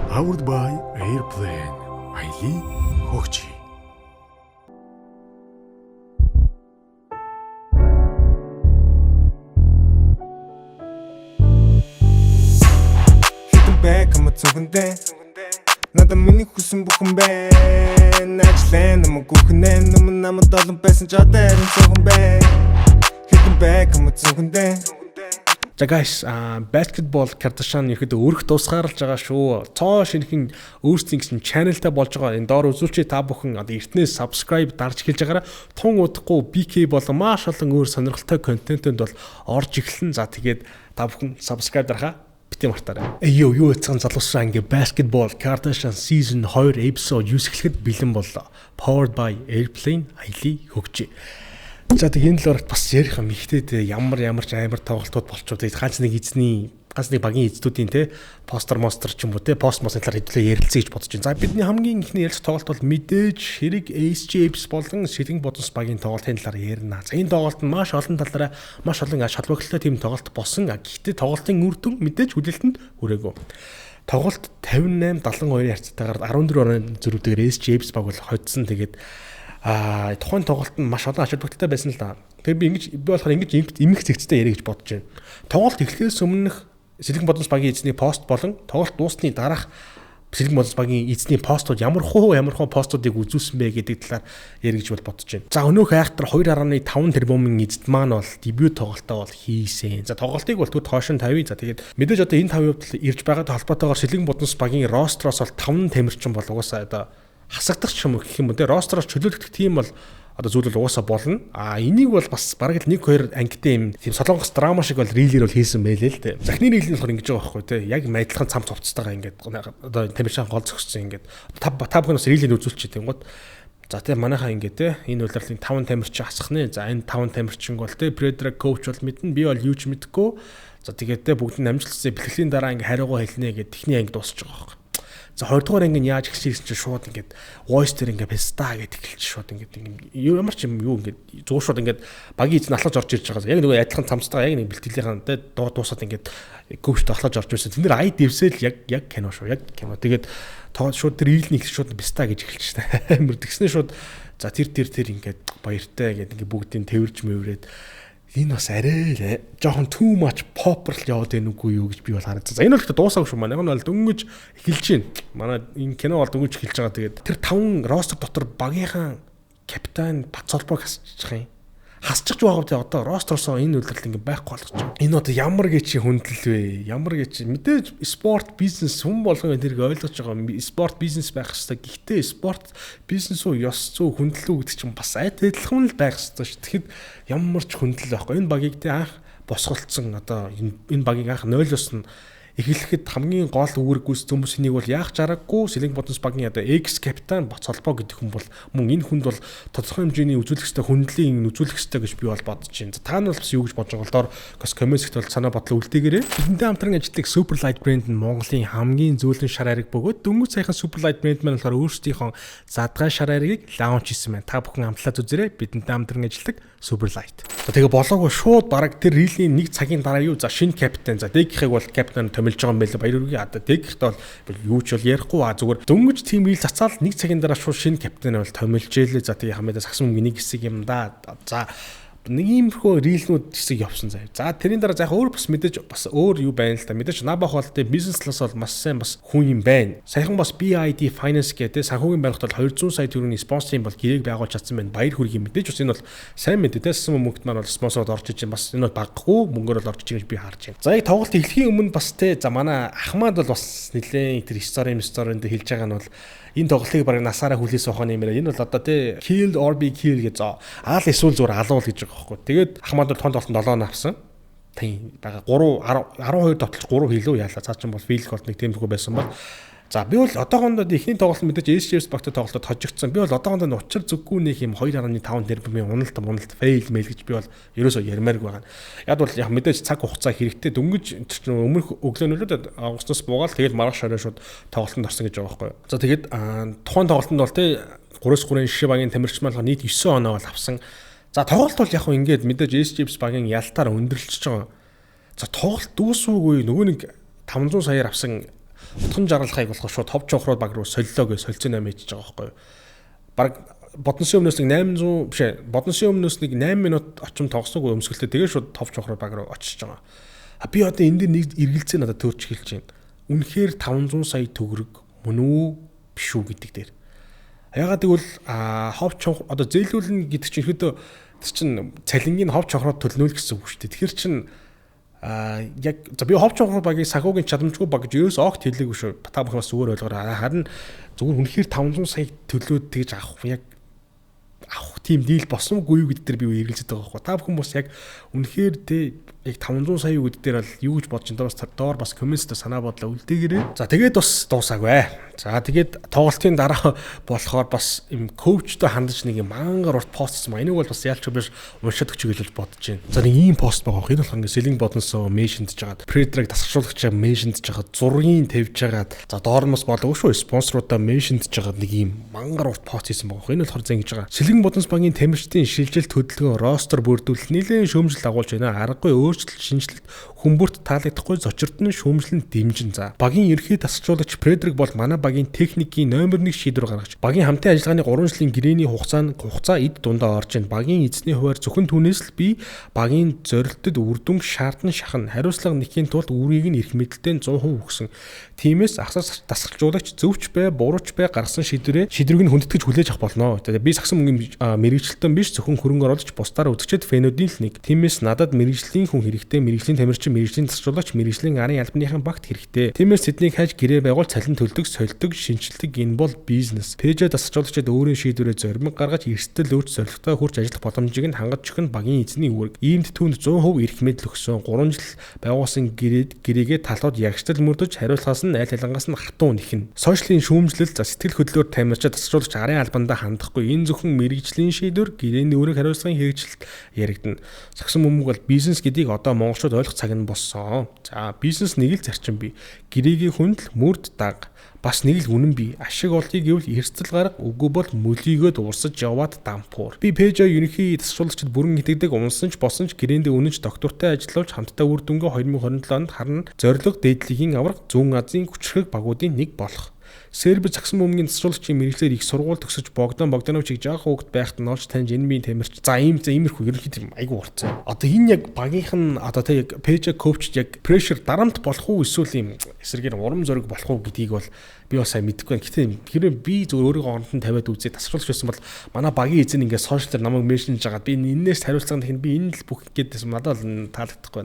Powered by Airplane. Айлын хөгжи. Back, I'm a token day. Надад миний хүсэн бүхэн байна. Ажлын нам гүхнэн нам нам долон байсан чадаа цогон байна. Hitting back, I'm a token day. За guys, basketball Kardashian ихэд өрх тусгаарлаж байгаа шүү. Цоо шинэхэн өөрсдийн гэсэн channelтай болж байгаа. Энэ доор үзүүлчээ та бүхэн одоо эртнээс subscribe дарж эхэлж байгаараа тун удахгүй BK болон маш олон өөр сонирхолтой контентэнд бол орж эхэлнэ. За тэгээд та бүхэн subscribe дарахаа битээ мартаарай. Юу эцэг залуусаа ингээ basketball Kardashian season 2 episode юусэхлэхэд бэлэн боллоо. Powered by Airplane айлын хөгжи. За тэг энэ л орот бас ярих юм ихтэй ямар ч амар тоглолтууд болчиход ганц нэг багийн эзэдүүдийн те постэр ч юм уу те пост талаар хэдүүлээ ярилцъя гэж бодож байна. За бидний хамгийн ихний ярилцах тоглолт бол мэдээж хэрэг SGX болон Шилэн Бодонс багийн тоглолтын талаар ярина. За энэ тоглолт нь маш олон талаараа маш олон шалбаглагтай тийм тоглолт болсон. Гэхдээ тоглолтын үр дүн мэдээж хүлээлтэнд хүрээгүй. Тоглолт 58-72 харьцаатайгаар 14 зөрүүтэйгээр SGX баг бол хоцсон. Тэгээд тухайн тоглолт нь маш олон ач холбогдолтой байсан л да. Тэгээ би болохоор ингэж эмх зэгцтэй ярих гэж бодож байна. Тоглолт эхлэхээс өмнөх Шилэн Бодонс багийн эзний пост болон тоглолт дуусны дараах Шилэн Бодонс багийн эзний постууд ямар хуу постуудыг үзүүлсэн бэ гэдэг талаар ярих гэж бодож байна. За өнөөх айхтар 2.5 тэрбумын эзэд маань бол дебют тоглолтоо бол хийсэн. За тоглолтыг бол түр хойшин тавья. За тэгээд мэдээж одоо энэ 5 хувьд ирж байгаа холбоотойгоор Шилэн Бодонс багийн ростроос бол 5 тамирчин бол угаасаа одоо хасагдах ч юм уу гэх юм уу те ростроос чөлөөлөх тийм бол одоо зүйл бол угаасаа болно. Энийг бол бас бараг л 1-2 ангитай юм тийм солонгос драма шиг бол рилээр бол хийсэн байлээ л те. Захны рилээр болохоор ингэж байгаа байхгүй те. Яг майдлахын цам цовцтойгоо ингээд одоо тамирчин гол зөксөн ингээд та бүхэн бас рилээр үзүүлчих тийм гот. За те манайхаа ингээд те энэ улирлын 5 тамирчин асах нэ. За энэ 5 тамирчин бол те Предрак коуч бол мэднэ. Би бол юу ч мэдэхгүй. За тэгээд те бүгд нь амжилтсан бэлтгэлийн дараа ингээд хариугаа хэлнэ гэдэг техник анги дуусах байгаа байхгүй. За 20 дугаар анги яаж эхэлсэн чинь шууд ингээд voice дээр ингээд песта гэдэг эхэлж шууд ингээд ямар ч юм юу ингээд зур шууд ингээд багийн эзэн алхаж орж ирж байгаа. Яг нөгөө адилхан цамцтайгаа яг нэг бэлтгэлийнхэн тэ дуусаад ингээд гөвшт алхаж орж ирсэн. Тэнд ай дэвсэл яг кино шүү. Яг кино. Тэгээд шууд тэр ийлний их шууд песта гэж эхэлж штэ. Амар тэгснэ шууд за тэр ингээд баяртай гэдэг ингээд бүгдийг тэрвэрж мэврээд энэ бас арай жоохон too much popular яваад байна үгүй юу гэж би бол харагдсан. За энэ бол ихтэй дуусаагүй шүү. Манай бол дөнгөж эхэлж байна. Манай энэ кино бол дөнгөж эхэлж байгаа. Тэгээд тэр 5 ростер дотор багийнхаа капитан Бацолбог хасчих юм. Хасчих байгаа гэдэг одоо ростерсоо энэ үйлрэл ингэ байхгүй болгож байна. Энэ одоо ямар гэж хүндлэл вэ? Ямар гэж мэдээж спорт бизнес хүн болгон тэрийг ойлгож байгаа. Спорт бизнес байх хэрэгтэй. Гэхдээ спорт бизнес уу ёс зүй хүндлэл үү гэдэг чинь бас адилхан л байх хэрэгтэй шүү. Тэгэхэд ямар ч хүндлэл байхгүй. Энэ багийг тэ анх босголцсон одоо энэ багийг анх 0-оос нь эхлэхэд хамгийн гол үүрэг гүйцэтгэх хүмүүсийг бол яах чаргагүй Шилэн Бодонс багийн одоо экс капитан Бацолбоо гэдэг хүн бол мөн энэ хүнд бол тодорхой хэмжээний үзүүлэх ёстой хүндлийн үзүүлэх ёстой гэж би бол бодож байна. Та нь бол бас юу гэж бодож байгаа бол доор комментсэгт бол санаа бодлоо үлдээгээрэй. Бидэнтэй хамтран ажилладаг Superlight брэнд нь Монголын хамгийн зөөлөн шар ариг бөгөөд дөнгөж саяхан Superlight брэнд маань болохоор өөрсдийнхөө задгай шар аригийг лаунч хийсэн байна. Та бүхэн амтлаад үзээрэй. Бидэнтэй хамтран ажилладаг Superlight. За тэгээ болоогүй шууд бараг тэр рилийн 1 цагийн дараа юу за шинэ капитан за дэгхийг бол капитан томилж байгаа юм байлаа. Баяр үргийн хата дэгхт бол юу ч бол ярихгүй зүгээр дөнгөж тим рил цацаал 1 цагийн дараа шууд шинэ капитан бол томилжээлээ. За тэгээ хамаадаа сагсан мөнгөний хэсэг юм да. За нэг иймэрхүү рилнүүд хэсэг явсан заяа. За тэрийн дараа заах өөр бас мэдээж бас өөр юу байна л та. Мэдээж набах бол тэ бизнес талаас бол маш сайн бас хүн юм байна. Саяхан бас BID Finance гэдэг санхүүгийн байгууллагад 200 сая төгрөгийн спонсорын бол гэрээг байгуулж чадсан байна. Баяр хүргэе мэдээж бас энэ бол сайн мэдээ тэ мөнгөд маань бол спонсород орж иж бас энэ бол баггүй мөнгөөр бол орж иж гэж би харж байна. За яг тоглолт эхлэхийн өмнө бас тэ за манай Ахмад бол бас нэлээд тэр сторинд хэлж байгаа нь бол энэ тоглолтыг бараг насаараа хүлээс ухааны юмараа энэ бол одоо тий kill or be kill гэж аал эсвэл зүгээр алуул гэж байгаа байхгүй. Тэгээд Ахмад бол тонд толтон 7 авсан. Тийм бага 12 тоглолт 3 хийлүү яалаа. Цаа чин бол фейлх бол нэг тиймэрхүү байсан бол за би бол одоохондоо эхний тоглолт мэдээж SGS багтай тоглолтод хожигдсон. Би бол одоохондоо учир зүггүй нэг юм 2.5 тэрбумын уналт фейл мэйл гэж би бол ерөөсөө ярмаарг байгаа. Яг бол яг мэдээж цаг хугацаа хэрэгтэй дөнгөж өмнөх өглөөнөлөд агустоос буугаал тэгэл маргааш шороо шууд тоглолтод орсон гэж байгаа байхгүй. За тэгээд тухайн тоглолтод бол тий 3-3 шишээ багийн тамирч маань нийт 9 оноо бол авсан. За тоглолт бол яг хөө ингээд мэдээж SGS багийн ялтаар өндөрлөж байгаа. За тоглолт дуусуугүй нөгөө нэг 500 саяар авсан утхан жаргалахыг болохоор шууд хов чонхрууд баг руу солилоо гэж солилцоо 8 хийж байгаа байхгүй юу. Баг бодносын өмнөөс нэг 800 биш ээ. Бодносын өмнөөс нэг 8 минут очим тоглосоогүй өмсгөлтэй тэгээ шууд хов чонхрууд баг руу очиж байгаа. Би одоо энэ дээр нэг эргэлзээ надад төрж эхэлж байна. Үнэхээр 500 сая төгрөг мөн үү биш үү гэдэг дээр. Ягаад гэвэл хов чонх одоо зээлүүлнэ гэдэг чинь ихэдөө чинь цалингийн хов чонхроод төлнө л гэсэн үг шүү дээ. Тэгэхээр чинь яг за би хов чонхроо багийн санхүүгийн чадамжгүй баг гэж ерөөс огт хэлээгүй шүү. Та бүхэн бас зүгээр ойлгоорой. Харин зүгээр үнэхээр 500 сая төлөөд тэгж авах тийм дийл босомгүй юу гэдэг дээр би эргэлзээд байгаа байхгүй. Та бүхэн бас яг үнэхээр яг 500 сая юу гэдэг дээр бол юу гэж бодож байна. Доор бас комментд санаа бодлоо үлдээгээрэй. За тэгээд бас дуусаагүй. За тэгээд тоглолтын дараа болохоор бас юм коучтой хандаж нэг юм мангаар урт пост хийсэн. Энийг бол бас яалч биш уншаад өчөг гэж бодож байна. За нэг ийм пост байгаа. Энэ болох ингээд сэлинг бодносоо меншндж жагаад предраг тасгалжуулагчаа меншндж жагаад зургийг тавьж жагаад за доор нь бас болов шүү. Спонсоруудаа меншндж жагаад нэг ийм мангаар урт пост хийсэн байгаа. Энэ болохоор зэ ингэж байгаа. Сэлинг боднос багийн тамирчдын шилжилт хөдөлгөөн ростер бүрдүүлэлт нэлээд шүүмжлэл агуулж байна. Аргагүй өөрчлөлт шинжилэлт хүмүүрт таалагдахгүй зочирдны шүүмжлэн дэмжин. За багийн ерхий тасгалжуулагч предраг бол манай багийн техникийн номер 1 шийдвэр гаргаж багийн хамтын ажиллагааны 3 жилийн гэрээний хугацаа эд дундаа орж байна. Багийн эзний хуваар зөвхөн түүнээс л би багийн зорилтод үр дүн шаардсан шахна хариуцлага нэхийн тулд үрийг нь эрх мэдэлтэй 100% өгсөн. Тиймээс ахсаас дасгалжуулагч зөвч бай, бурууч бай гаргасан шийдвэрийг нь хүндэтгэж хүлээж авах болно. Тэгээд би сагсан мөнгөний мэрэгчлэлтэн биш зөвхөн хөрөнгө оруулагч бусдаар үзэгчд фэнүүдийн л нэг. Тиймээс надад мэрэгжлийн хүн хэрэгтэй, мэрэгжлийн тамирчин, мэрэгжлийн дасгалжуулагч, мэрэгжлийн арын албаныхан багт хэрэгтэй. Тиймээс тэднийг хайж гэрээ байгуул цалин төлдөг, солидог, шинжилдэг энэ бол бизнес. Пэйжээ дасгалжуулагчид өөрийн шийдвэрээ зоримог гаргаж эрсдэл өөрч зорилготой хурж ажиллах боломжийг нь хангаж өгөх нь багийн эзний үүрэг. Иймд түүнд 100% эрх мэдэл өгсөн. 3 жил байгуулсан гэрээгээ талууд ягштал мөрдөж хариулахаас нь айл ялангаас нь хатуу нэхнэ. Сошиалын шүүмжлэл за сэтгэл хөдлөлөөр тамирчид дасгалжуулагч арын албандаа хандахгүй. Энэ зөвхөн мэрэгжлийн шийдвэр гэрээний үүрэг хариуцлагын хэрэгжилт яригдана. Сагсан бөмбөг бол бизнес гэдгийг одоо монголчууд ойлгох цаг нь болсон. За бизнес нэг л зарчим бий. Гэрээгийн хүндэл мөрд даг. Бас нэг л үнэн бий. Ашиг олдгийг гэвэл эрсдэл гарга, үгүй бол мөлийгөө дуурсаж яваад дампуур. Би пэйжээ ерөнхий дасгалжуулагчид бүрэн итгэдэг унсан ч босон ч гэрээндээ үнэнч доктортой ажиллаж хамтдаа үр дүнгээ 2027 онд харна зорилго дээдлэгийн аврах зүүн Азийн хүчрхэг багуудын нэг болох. Серб загсан бөмбөгийн дасгалжуулагчийн мэргэжлэр их сургууль төгсөж Богданович жаах хүүхэд байхад нь олж таньж энэ би тамирч. За иймэрхүү ерөнхийдөө айгу урцсан. Одоо энэ яг багийнх нь одоо тэ яг пэйж коуч яг прешэр дарамт болох уу эсвэл юм эсрэгээр урам зориг болох уу гэдгийг бол би бас сайн мэдэхгүй байна. Гэтэ хэрвээ би зөв өөрийгөө ондон тавиад үзээ дасгалжуулагч байсан бол манай багийн эзэн ингээд сошиал дээр намайг меншнж жагаад би энээс хариуцлага нэхин би энэ л бүх гэдээс надад л таалагдахгүй.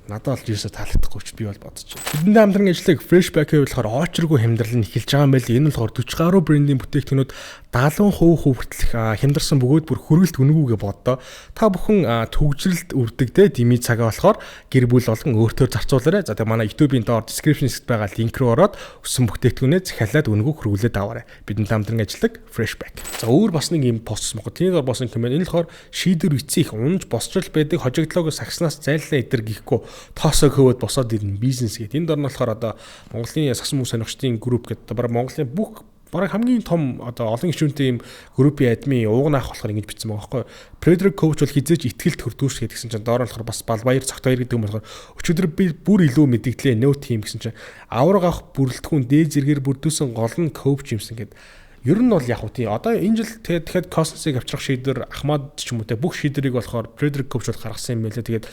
Надад л ерөөсө таалагдахгүй ч би бол бодож байна. Тэдэнд хамтран ажиллах Freshback-ийн болохоор очиргүй хямдрал нь эхэлж байгаа юм байл. Энэ нь болохоор 40 гаруй брендийн бүтээгдэхүүнүүд 70% хүртэлх хямдарсан бөгөөд бүр хөргөлт үнэгүүгээ боддоо. Та бүхэн төгжрэлд үрдэгтэй дими цагаа болохоор гэр бүл болгон өөртөө зарцуулаарай. За тэгээ манай YouTube-ийн доор description-д байгаа линк рүү ороод өссөн бүтээгдэхүүнээ захиалаад үнэгүй хөргүүлээд аваарай. Бидэнд хамтран ажиллах Freshback. За өөр бас нэг юм пост мөн. Тэний доор болсон комент. Энэ болохоор шийдвэр эцсих унж босчрал байдаг хожигдлоог сагснаас зайллаа эдэр гихгүй тоосоо хөвөд босоод ирнэ бизнес гэдэг. Энд дор нь болохоор одоо Монголын сагсан мөн сонирхчдын групп гэдэг бараг Монголын бүх бараг хамгийн том одоо олон гишүүнтэй юм группийн админ уугнаах болохоор ингэж бичсэн байгаа байхгүй. Предраг коуч бол хизээж итгэлт хүрдүүш гэдгсэн чинь доор нь болохоор бас Балбаяр цогтойр гэдэг юм болохоор өчигдөр би бүр илүү мэдгдлээ нөө тим гэсэн чинь авраг авах бүрэлдэхүүн дээд зэргээр бүрдүүлсэн гол нь коуч юмсан гэдэг. Ер нь бол яг уу тий одоо энэ жил тэгэхэд Космосыг авчрах шийдвэр Ахмад ч юм уу те бүх шийдвэрийг болохоор предраг коуч бол гаргасан юм байлаа. Тэгээд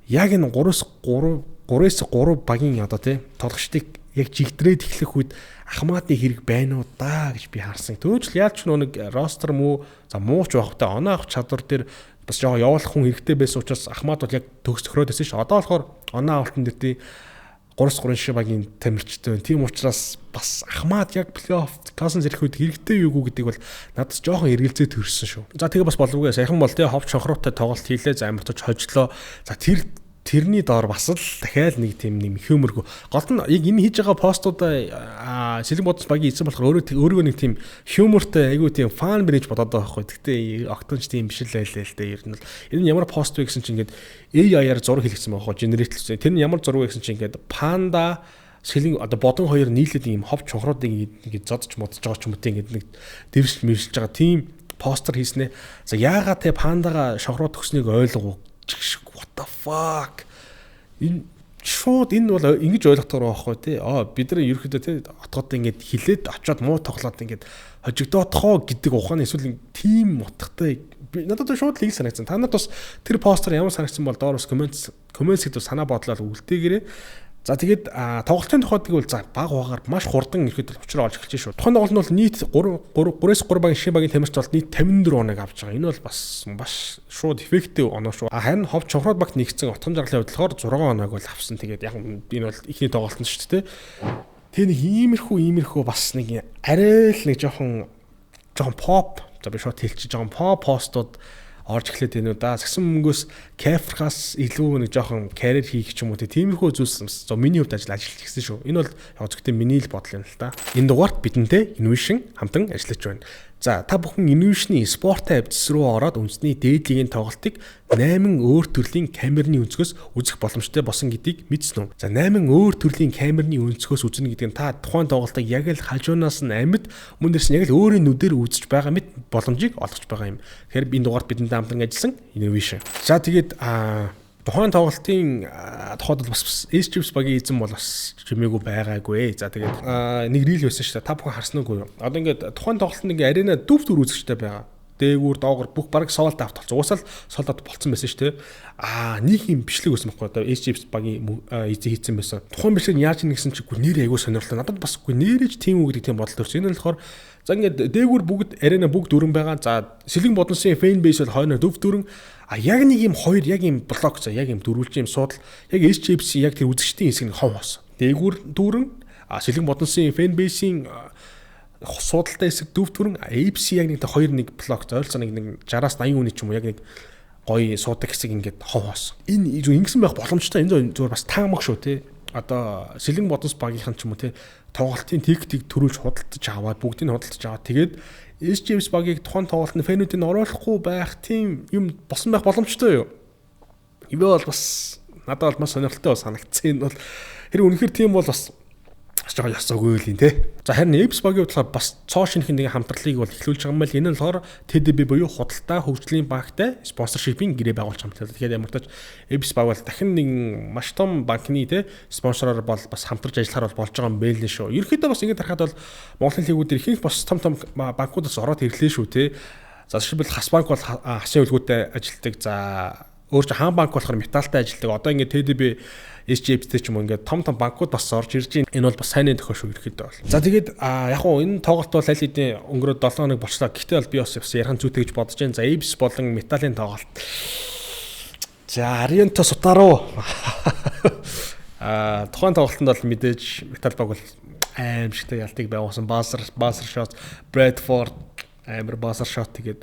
яг энэ 3-3 багийн одоо тий тоглогчдыг яг жигдрээд эхлэх үед Ахмадны хэрэг байна уу даа гэж би харсан. Төөжл яалч нэг ростер муу за мууч байхтай оноо авах чадвар дээр бас жоо явуулах хүн хэрэгтэй байсан учраас Ахмад бол яг төгс төхрөөд байсан ш. Одоо болохоор оноо авалтан дээр тий 3-3 шиг багийн тамирчтай байна. Тийм учраас бас Ахмад яг плей-офф Космос ирэх үед хэрэгтэй юу гэдэг бол надад жоохон эргэлзээ төрсөн шүү. За тэгээ бас боловгүй сайхан бол тий ховч шонхруутай тоглолт хийлээ за амтж хожлоо. За тэрний доор бас л дахиад нэг тийм хьюморгүй. Гол нь яг энэ хийж байгаа постуудаа сэлэн бодос багийн эзэн болохоор өөрийгөө нэг тийм хьюмортай айгүй тийм фан бэрэж бодоод байгаа байхгүй. Гэтэ октонч тийм биш л байлаа л дээ. Ер нь энэ ямар пост вэ гэсэн чинь ингээд AI-аар зураг хэлгэсэн байгаа байхгүй. Генерэтлсэн. Тэр нь ямар зураг вэ гэсэн чинь ингээд панда сэлэн одоо бодон хоёр нийлээд ийм хов чонхруудыг ингээд зодж модж байгаа ч юм уу тийм ингээд нэг дэвшил мэршилж байгаа тийм постэр хийснэ. За яагаад те пандагаа шонхрууд төгснийг ойлгов. What the fuck? Энэ шууд энэ бол ингэж ойлгохоор байхгүй тий. Бид нар ерөөхдөө тий отгоод ингээд хилээд очиод муу тоглоод ингээд хожигдоодхоо гэдэг ухааны эсвэл тим утгатай надад шууд лиг санагдсан. Та нарт бас тэр постэр ямар санагдсан бол доор бас комментсэд санаа бодлоод үлдээгээрэй. За тэгээд тоглолтын тухайд гэвэл за баг багаар маш хурдан ирэхэд учраа олж эхэлж шүү. Тухайн тоглолт нь бол нийт 3-3 багийн шин багийн тамирч бол нийт 54 оног авч байгаа. Энэ бол бас шууд эффектив оноо шүү. Харин хов чонхроод багт нэгдсэн отхон жаргалын хувьд болохоор 6 оног бол авсан. Тэгээд яг энэ бол ихний тоглолт нь шүү дээ. Тэгээ нэг иймэрхүү бас нэг арай л нэг жоохон pop за би шууд хэлчих жоохон pop постууд орж эхлэв энэ да. Сагсан мөнгөөс кафрахаас илүү нэг жоохон карьер хийх ч юм уу тиймэрхүү зүйлс миний хувьд ажиллаж эхэлсэн шүү. Энэ бол яг зөвхөн миний л бодол юм л та. Энэ дугаарт бидэнтэй Innovation хамтан ажиллаж байна. За та бүхэн Innovation-ийн спорт апps руу ороод үндэсний дээд лигийн тоглолтыг 8 өөр төрлийн камерны өнцгөөс үзэх боломжтой болсон гэдгийг мэдсэн үү? За 8 өөр төрлийн камерны өнцгөөс үзнэ гэдэг нь та тухайн тоглолтыг яг л хажуунаас нь амьд мөн дээрс яг л өөрийн нүдээр үзэж байгаа мэт боломжийг олгож байгаа юм. Тэгэхээр энэ дугаарт бидэнтэй хамтан ажилласан Innovation. За тэгээд тухайн тоглолтын тухайд бас S-Chips багийн эзэн бол бас чимээгүй байгаагүй. За тэгээд нэг рил байсан шүү дээ. Та бүхэн харсан уу? Одоо ингээд тухайн тоглолтод нэг арена дүв үзэгчтэй байгаа. Дээгүүр доогор бүх бараг солд авт болсон. Уусаал солд авт болцсон байсан шүү дээ. Нэг юм бичлэг байсан байхгүй одоо S-Chips багийн эзэн хийцэн байсан. Тухайн бичлэг нь яаж нэгсэн чи нэр аягүй сонирхолтой. Надад бас нэрэж тийм үг гэдэг тийм бодол төрсөн. Энэ нь болохоор за ингээд дээгүүр бүгд арена бүгд дөрөн байгаа. За Сэлэн бодонсын фэн бейс бол хойноо дүв дөрөн. Яг нэг юм хоёр яг юм блок за яг юм дөрвөлж юм суудал яг S-Chips яг тэр үзэгчдийн хэсэг нь хов хос. Дээгүүр дүүрэн Сэлэн бодонсын фэн бейсийн суудалтай хэсэг дүв дөрөн AFC яг нэг хоёр нэг блок ойролцоо нэг 60-аас 80 хүний ч юм уу яг нэг гоё суудаг хэсэг ингээд хов хос. Энэ ингэсэн байх боломжтой. Энэ зүгээр бас таамаг шүү те. Одоо Сэлэн бодонс багийнхан ч юм уу те тоглолтын тактик төрүүлж худалдаж аваад бүгдийг худалдаж аваад тэгээд S-Chips багийг тухайн тоглолтод фэнүүдийг оруулахгүй байх тийм юм болсон байх боломжтой юу? Энэ бол бас надад бол маш сонирхолтой санагдсан. Энэ бол хэрэг үнэхээр тийм бол бас жоохон ясаагүй л юм те. За харин Apps багийн бодлохоор бас цоо шинхэн нэг хамтралыг бол эхлүүлж байгаа юм байл. Энэ нь болохоор TDB буюу худалдаа хөгжлийн банктай спонсоршипийн гэрээ байгуулж байгаа юм. Тэгэхээр ямар ч тач Apps баг бол дахин нэг маш том банкны те спонсороор бол бас хамтарч ажиллахаар бол болж байгаа юм байл нь шүү. Ерөнхийдөө бас ингэж харахад бол Монголын лигүүдээр ихэнх бас том банкудаас ороод ирлээ шүү те. За жишээлбэл Хас банк бол хасын үлгүүтэй ажилтдаг. За өөр чи хаан банк болохоор металлтай ажилтдаг. Одоо ингэ TDB S-Chips ч юм уу ингээд том банкуд бас орж ирж байна. Энэ бол бас сайн тохиол шүү ирэхэд бол. За тэгээд яг уу энэ тоглолт бол аль хэдийн өнгөрөөд 7 хоног болчлаа. Гэхдээ бол би бас ярхан зүйтэй гэж бодож байна. За Apps болон металлын тоглолт. За Ariento Sutaro. Тухайн тоглолтод бол мэдээж металл баг бол аимшигтай ялтыг байгуулсан. Buzzer shot, Bradford амар buzzer shot тэгээд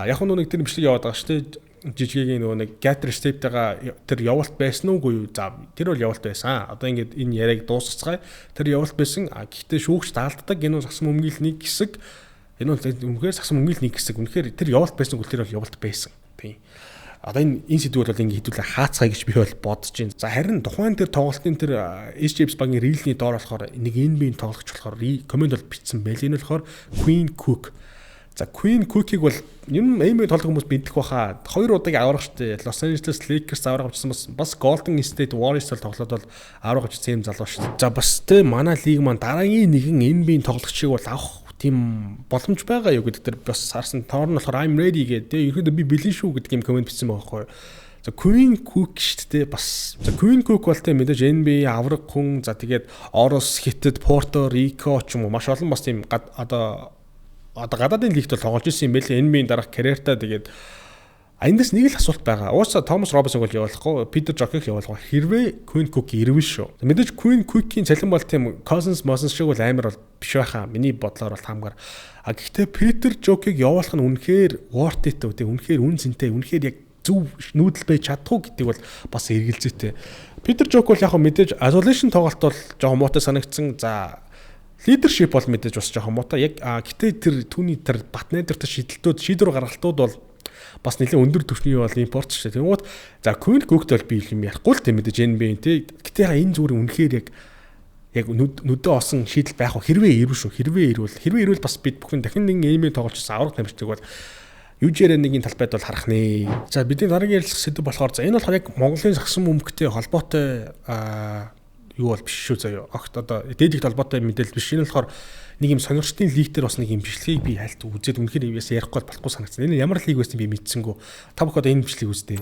яг уу нэг тэр бичлэг яваад байгаа шүү дээ. Жижигийн нөгөө нэг gather step-тэйгээ тэр явуулт байсан уугүй юу? За тэр бол явуулт байсан. Одоо ингээд энэ яриаг дуусгацгаая. Тэр явуулт байсан. Гэхдээ шүүгч даалддаг. Энэ бол сагсан өмгийл нэг хэсэг. Энэ бол үнэхээр сагсан өмгийл нэг хэсэг. Үнэхээр тэр явуулт байсан бол тэр бол явуулт байсан. Тийм. Одоо энэ сэдвүүд бол ингээд хэдүүлээ хаацгаая гэж би бол бодож байна. За харин тухайн тэр тоглолтын тэр S-Chips багийн рилний доор болохоор нэг NBA-ийн тоглогч болохоор комент бол бичсэн байл. Энэ болохоор Queen Cook. За Queen Cook-ийг бол юм эймээ тоглох хүмүүс мэддэг баха. 2 удаагийн аврах штэ. Los Angeles Lakers аврах авчихсан бас Golden State Warriors-тай тоглоод бол аврах авчихсан юм залуу штэ. За бас тэ манай лиг маань дараагийн нэгэн NBA-ийн тоглогчийг бол авах тийм боломж байгаа юу гэдэг тэр бас харсан. Тоор нь болохоор I'm ready гэдэг. Ерөөдөө би бэлэн шүү гэдэг юм комент бичсэн байгаа байхгүй. За Queen Cook штэ бас. За Queen Cook бол тэ мэдээж NBA аврах хүн. За тэгээд Орос, Хятад, Порто Рико ч юм уу маш олон бас тийм одоо гадаадын лигт бол тоглож ирсэн юм байл. NBA-ийн дараах карьертаа тэгээд эндээс нэг л асуулт байгаа. Уусаа Томас Робинсон бол явуулахгүй, Питер Жокиг явуулахгүй. Хэрвээ Queen Cook ирвэн шүү. Мэдээж Queen Cook-ийн цалин бол тийм Cousins шиг бол амар бол биш байхаа. Миний бодлоор бол хамгаар. Гэхдээ Питер Жокиг явуулах нь үнэхээр worth it үү? Үнэхээр үн цэнтэй, үнэхээр яг зөв нүүдэл байж чадахгүй гэдэг бол бас эргэлзээтэй. Питер Жок бол яг мэдээж isolation тоглолт бол жоохон муутай санагдсан. За лидершип бол мэдээж бас жоохон муутай. Яг гэтээ тэр түүний тэр батнайдертай шийдвэр гаргалтууд бол бас нэлээд өндөр түвшний бол импорт шүү дээ. Тэнгууд за Queen Cook-д бол би юм ярихгүй л тийм мэдээж NBA тий. Гэтээ энэ зүгээр үнэхээр яг нүдээ осон шийдэл байх уу? Хэрвээ ирвэ шүү. Хэрвээ ирвэл бас бид бүхэн дахин нэг NBA тоглолчсон аврах тамирчдаг бол UJRN-ийн талбайд бол харах нэ. За бидний дараагийн ярилцах сэдв болохоор за энэ болохоор яг Монголын загсан бөмбөгтэй холбоотой юу бол биш шүү заяа. Огт одоо дээд их холбоотой мэдээлэл биш. Энэ болохоор нэг юм сонирхтын лиг дээр бас нэг юм бичлэгийг би хальт үзээд үнэхээр яасан ярихгүй болохгүй санагдсан. Энэ ямар лиг байсан би мэдсэнгүү. Та бүхэн одоо энэ бичлэгийг үздэй.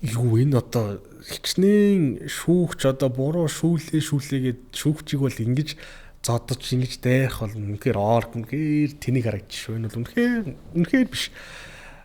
Юу энэ одоо хичнээн шүүгч одоо буруу шүүлээгээд шүүгчийг бол ингэж зодож ингэж дайрах бол үнэхээр үнэхээр тэнийг харагдчих шүү. Энэ бол үнэхээр биш.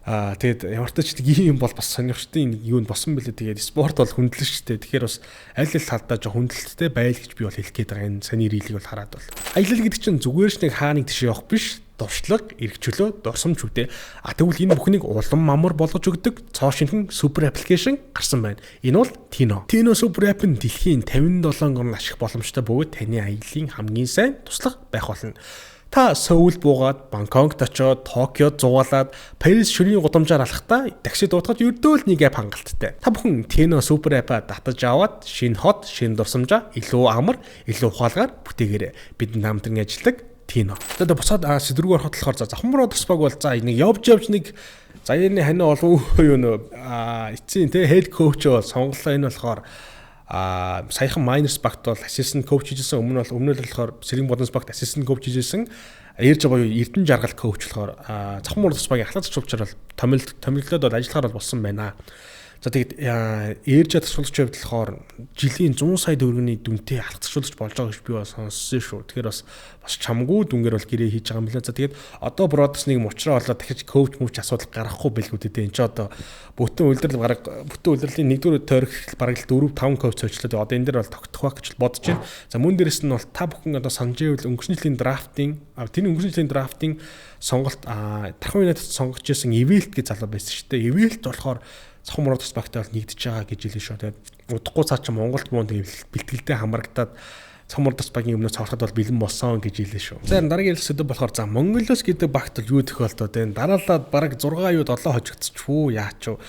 Тэгээд ямар ч тийм юм бол бас сонирхтын юу нь босон бэлээ. Тэгээд спорт бол хүндлэн шүү дээ. Тэгэхээр бас аль талдаа жоо хүндлэлтэй байл гэж би бол хэлэх гээд байгаа. Энэ саний рилийг бол хараад бол. Аялал гэдэг чинь зүгээр ч нэг хааныг тийш явах биш. Дуршлаг, эргчлөө, дурсамж үдэ. Тэгвэл энэ бүхнийг улам мамар болгож өгдөг цоо шинхэн супер аппликейшн гарсан байна. Энэ бол Tino. Tino супер апп нь дэлхийн 57 орнд ашиглах боломжтой бөгөөд таны аяллаа хамгийн сайн туслах байх болно. Та Сөүл буугаад, Бангкокт очоод, Токиод зугаалаад, Парис шөнийн гудамжаар алхахдаа такси дуудахад ердөө л нэг апп хангалттай. Та бүхэн Tino супер аппа татаж аваад шинэ хот, шинэ дурсамжаа илүү амар, илүү ухаалгаар бүтээгээрэй. Бидэнд хамтран ажилладаг Tino. Тэгээд бусаад сэдврүүгээр хотлохоор за завхамруу туспаг бол за нэг явж нэг за энэ хань олов юу нөө эцсийн те head coach бол сонголоо. Энэ болохоор саяхан Miners Bagт бол assistant coach хийжсэн. Өмнө нь болохоор Сэргийн Бодонс Багт assistant coach хийжсэн. Ээрж буюу Эрдэнэ жаргал coach болохоор завхамруу туспагийн ахлах зурчаар бол томилогдоод бол ажиллахаар болсон байна. За тэгээд ээрж тасгалж явдлахоор жилийн 100 сая төгрөгийн дүнтэй алхацруулж болж байгаа гэж би бас сонссон шүү. Тэгэхээр бас чамгүй дүнгээр бол гэрээ хийж байгаа юм лээ. За тэгээд одоо Бродерс нэг муучраа болоод дахиж коуч мууч асуудал гарахгүй бэлгүүдэд энэ ч одоо бүтэн улирлын 1-р тойрог бараг 4-5 коуч цочлоод одоо энэ дэр бол тогтох байх гэж бодож байна. За мөн дээрэс нь бол та бүхэн одоо санаж байвал өнгөрсөн жилийн драфтын сонголт тархан үеэд сонгож ирсэн Evilt гэж залуу байсан шүү дээ. Evilt болохоор Завхамруу туспагтай бол нэгдэж байгаа гэж хэлсэн шүү. Тэгээд удахгүй цаа чи Монголд буунд бэлтгэлтэй хамрагдаад Завхамруу туспагийн өмнөөс цаврахад бол бэлэн болсон гэж хэлсэн шүү. За дараагийн сэдв болохоор за Монголос гэдэг багт бол юу тохиолдоод байна? Дараалаад бараг 6 юуд олоо хожигдчихвүү яач вэ?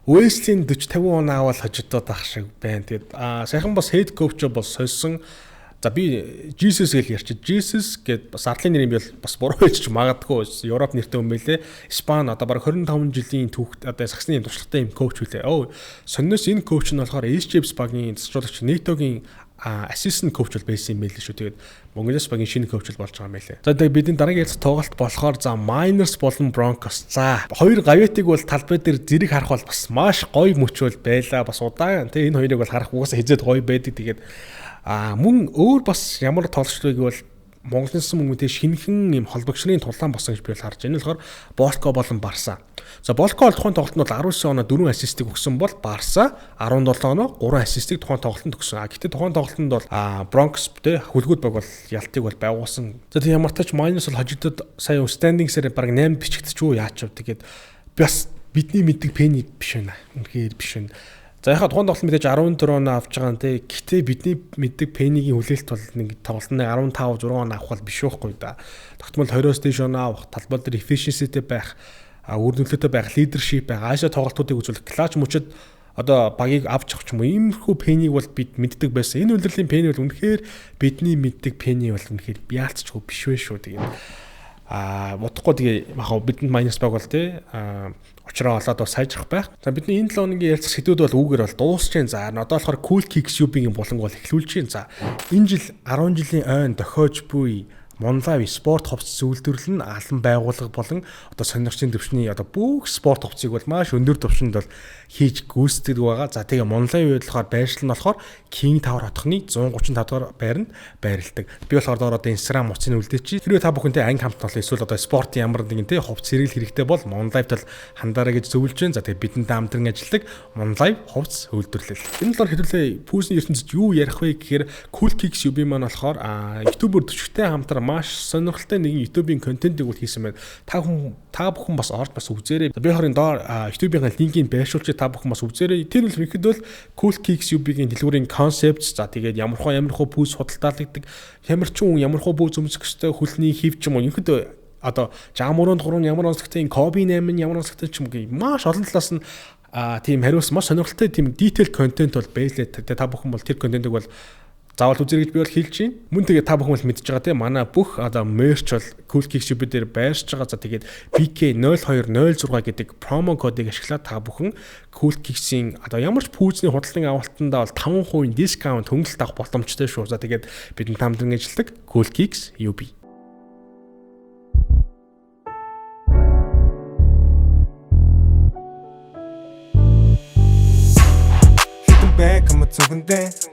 Уэстлийн 40-50 он аваад хожигдоод ах шиг байна. Тэгээд сайхан бас head coach бол сольсон. За би Jesus гэж ярьчих. Jesus гэд бас арлын нэр юм бол бас буруу байж магадгүй. Европ нэртэй юм байлээ. Испани одоо бараг 25 жилийн түүхт одоо саксны туршлагатай юм коуч үлээ. Сонноос энэ коуч нь болохоор SJPS багийн засварлагч NATO-гийн assistant coach бол байсан юм байлээ шүү. Тэгээд Mongolia багийн шинэ коуч болж байгаа юм байлээ. За тэгээд бидний дараагийн ярилцах тоглолт болохоор за Miners болон Broncos. За хоёр гавьятыг бол талбай дээр зэрэг харах бол бас маш гоё мөчөөл байла. Бас удаан тий энэ хоёрыг бол харах угаасаа хизээд гоё байдаг. Тэгээд мөн өөр бас ямар тоглолцоог бол Монголынсан мөнгөтэй шинхэн юм холбогчрын тулаан босон гэж би бол харж байна. Энэ болохоор Болко болон Барса. За Болко бол тухайн тоглолтод бол 19 оноо 4 ассистийг өгсөн бол Барса 17 оноо 3 ассистийг тухайн тоглолтод өгсөн. Гэхдээ тухайн тоглолтод бол Бронкос тэ хөлгүүд баг бол ялтыг бол байгуулсан. За тийм ямар ч тач Miners бол хожигдод сая standings-ээр баг 8 бичигдчихв яач вэ тэгээд бас бидний мэддэг пэни биш байна. Үнэхээр биш байна. За яхаа тухайн тоглолт мэдээж 14 оноо авч байгаа нэ. Гэтэ бидний мэддэг пэнигийн хүлээлт бол нэг тоглолтны 15 6 оноо авах бол биш байхгүй да. Тогтмол 20-оос дээш оноо авах, талбай дээр efficiencyтэй байх, үр нөлөөтэй байх, leadership байх, Аашаа тоглолтуудыг үзүүлэх, клатч мөчөд одоо багийг авч явах ч юм уу. Иймэрхүү пэнийг бол бид мэддэг байсан. Энэ үйлдвэрлэлийн пэни бол үнэхээр бидний мэддэг пэни бол үнэхээр яалтчгүй биш вэ шүү. Тэгээд бодохгүй тэгээ яг бидэнд Miners баг бол тий очроо олоод бас сайжрах байх. За бидний энэ 7 хоногийн ярилцах сэдвүүд бол үүгээр бол дуусчихын. За одоо болохоор Cool Kicks Cube-ийн буланг бол эхлүүлж чинь. За энэ жил 10 жилийн ойн дохиож буй Monlive спорт хувцас зөвлөлдвөрлөл нь алан байгууллага болон одоо сонирхчийн төвшний одоо бүх спорт хувцсыг бол маш өндөр түвшинд бол хийж гүйцэтгэдэг байгаа. За тэгээ Monlive болохоор байршил нь болохоор King Tower хотхны 135 дугаар байранд байрладаг. Би болохоор одоо Instagram утсыг үлдээчих. Хэрвээ та бүхэнтэй анги хамт бол эсвэл одоо спорт ямар нэгэн те хувцс хэрэгэл хэрэгтэй бол Monlive-д л хандаарай гэж зөвлөж байна. За тэгээ бидэнд хамтран ажилладаг Monlive хувцс үйлдвэрлэл. Энэ талаар хэдүүлээ пүүсний ертөнцид юу ярих вэ гэхээр Cool Kicks UB маань болохоор YouTuber төчгтэй хамтран маш сонирхолтой нэгэн YouTube-ийн контентыг хийсэн байна. Та бүхэн бас орж бас үзээрэй. Би харин доор YouTube-ийн линкийг байршуулж та бүхэн бас үзээрэй. Тэр нь ихэд бол Cool Kicks UB-гийн дэлгүүрийн концепт, за тэгээд ямархуу пүүс худалдаалагддаг, ямар ч хүн ямархуу пүүс өмсөх ёстой, хөлний хэв ч юм уу ихэд одоо Jamorant 3 ямар онцлогтой, Kobe 8 ямар онцлогтой ч юм гээ маш олон талаас нь тийм хариулсан маш сонирхолтой тийм detail контент бол байлээ. Та бүхэн бол тэр контентыг бол заавал үзэрэй гэж би бол хэлж байна. Мөн тэгээ та бүхэн бол мэдж байгаа тийм манай бүх одоо мерч бол Cool Kicks UB дээр байршиж байгаа. За тэгээд BK0206 гэдэг промо кодыг ашиглаад та бүхэн Cool Kicks-ийн одоо ямар ч пүүзний худалдан авалтандаа бол 5% дискаунт хөнгөлөлт авах боломжтой шүү. За тэгээд бидний хамтран ажилладаг Cool Kicks UB. Come on,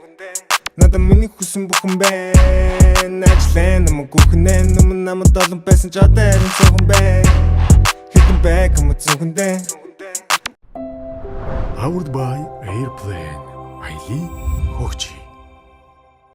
надад миний хүсэн бүхэн байна. Ажлаа намайг гүхнээ нүмэн намайг долон байсан ч одоо харин цогон байна. Хитэн бай come on. Powered by Airplane. Айлын хөгжий.